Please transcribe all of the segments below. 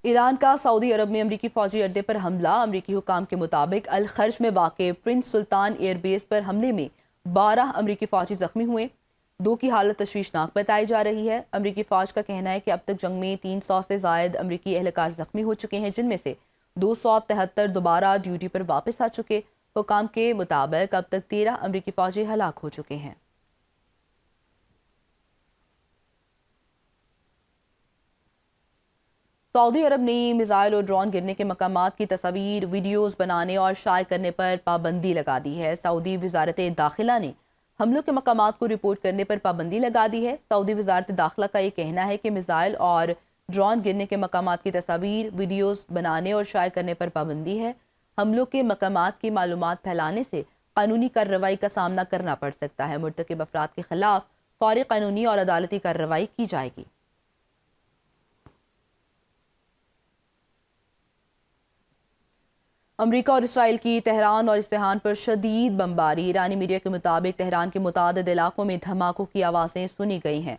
ایران کا سعودی عرب میں امریکی فوجی اڈے پر حملہ۔ امریکی حکام کے مطابق الخرج میں واقع پرنس سلطان ایئر بیس پر حملے میں 12 امریکی فوجی زخمی ہوئے، 2 کی حالت تشویشناک بتائی جا رہی ہے۔ امریکی فوج کا کہنا ہے کہ اب تک جنگ میں 300 سے زائد امریکی اہلکار زخمی ہو چکے ہیں، جن میں سے 273 دوبارہ ڈیوٹی پر واپس آ چکے۔ حکام کے مطابق اب تک 13 امریکی فوجی ہلاک ہو چکے ہیں۔ سعودی عرب نے میزائل اور ڈرون گرنے کے مقامات کی تصاویر، ویڈیوز بنانے اور شائع کرنے پر پابندی لگا دی ہے۔ سعودی وزارت داخلہ نے حملوں کے مقامات کو رپورٹ کرنے پر پابندی لگا دی ہے۔ سعودی وزارت داخلہ کا یہ کہنا ہے کہ میزائل اور ڈرون گرنے کے مقامات کی تصاویر، ویڈیوز بنانے اور شائع کرنے پر پابندی ہے۔ حملوں کے مقامات کی معلومات پھیلانے سے قانونی کارروائی کا سامنا کرنا پڑ سکتا ہے۔ مرتکب افراد کے خلاف فوری قانونی اور عدالتی کارروائی کی جائے گی۔ امریکہ اور اسرائیل کی تہران اور اصفہان پر شدید بمباری۔ ایرانی میڈیا کے مطابق تہران کے متعدد علاقوں میں دھماکوں کی آوازیں سنی گئی ہیں۔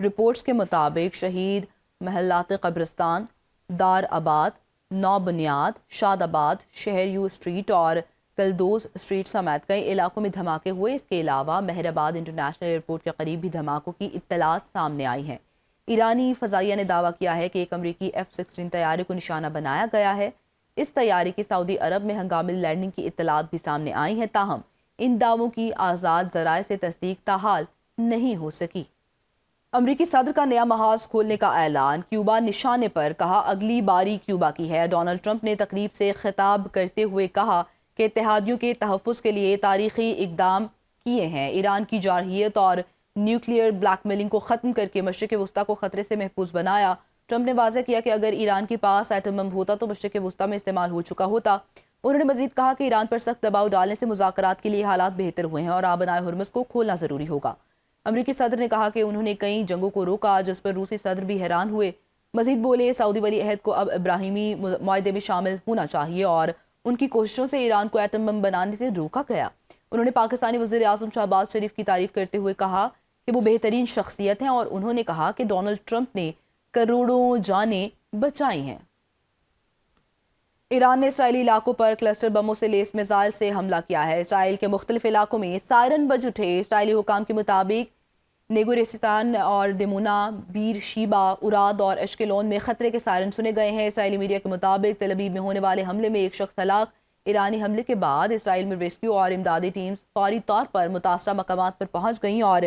رپورٹس کے مطابق شہید محلات قبرستان، دار آباد، نو بنیاد، شاد آباد، شہر یو اسٹریٹ اور کلدوز اسٹریٹ سمیت کئی علاقوں میں دھماکے ہوئے۔ اس کے علاوہ مہر آباد انٹرنیشنل ایئرپورٹ کے قریب بھی دھماکوں کی اطلاعات سامنے آئی ہیں۔ ایرانی فضائیہ نے دعویٰ کیا ہے کہ ایک امریکی F-16 طیارے کو نشانہ بنایا گیا ہے۔ اس طیارے کی سعودی عرب میں ہنگامی لینڈنگ کی اطلاعات بھی سامنے آئی ہیں، تاہم ان دعووں کی آزاد ذرائع سے تصدیق تاحال نہیں ہو سکی۔ امریکی صدر کا نیا محاذ کھولنے کا اعلان، کیوبا نشانے پر، کہا اگلی باری کیوبا کی ہے۔ ڈونلڈ ٹرمپ نے تقریب سے خطاب کرتے ہوئے کہا کہ اتحادیوں کے تحفظ کے لیے تاریخی اقدام کیے ہیں۔ ایران کی جارحیت اور نیوکلیئر بلیک میلنگ کو ختم کر کے مشرق وسطیٰ کو خطرے سے محفوظ بنایا۔ ٹرمپ نے واضح کیا کہ اگر ایران کے پاس ایٹم بم ہوتا تو مشرق وسطیٰ میں استعمال ہو چکا ہوتا۔ انہوں نے مزید کہا کہ ایران پر سخت دباؤ ڈالنے سے مذاکرات کے لیے حالات بہتر ہوئے ہیں اور آبنائے ہرمز کو کھولنا ضروری ہوگا۔ امریکی صدر نے کہا کہ انہوں نے کئی جنگوں کو روکا، جس پر روسی صدر بھی حیران ہوئے۔ مزید بولے سعودی ولی عہد کو اب ابراہیمی معاہدے میں شامل ہونا چاہیے اور ان کی کوششوں سے ایران کو ایٹم بم بنانے سے روکا گیا۔ انہوں نے پاکستانی وزیر اعظم شہباز شریف کی تعریف کرتے ہوئے کہا کہ وہ بہترین شخصیت ہیں اور انہوں نے کہا کہ ڈونلڈ ٹرمپ نے کروڑوں جانیں بچائی ہیں۔ ایران نے اسرائیلی علاقوں پر کلسٹر بموں سے لیس میزائل سے حملہ کیا ہے۔ اسرائیل کے مختلف علاقوں میں سائرن بج اٹھے۔ اسرائیلی حکام کے مطابق نیگوریستان اور ڈمونا، بیر شیبا، اوراد اور اشکلون میں خطرے کے سائرن سنے گئے ہیں۔ اسرائیلی میڈیا کے مطابق تل ابیب میں ہونے والے حملے میں ایک شخص ہلاک۔ ایرانی حملے کے بعد اسرائیل میں ریسکیو اور امدادی ٹیمز فوری طور پر متاثرہ مقامات پر پہنچ گئیں اور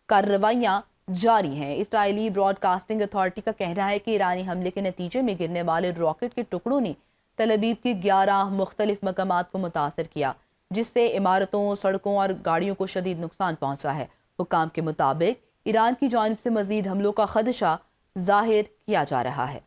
کارروائیاں جاری ہیں۔ اسرائیلی براڈ کاسٹنگ اتھارٹی کا کہنا ہے کہ ایرانی حملے کے نتیجے میں گرنے والے راکٹ کے ٹکڑوں نے تل ابیب کے 11 مختلف مقامات کو متاثر کیا، جس سے عمارتوں، سڑکوں اور گاڑیوں کو شدید نقصان پہنچا ہے۔ حکام کے مطابق ایران کی جانب سے مزید حملوں کا خدشہ ظاہر کیا جا رہا ہے۔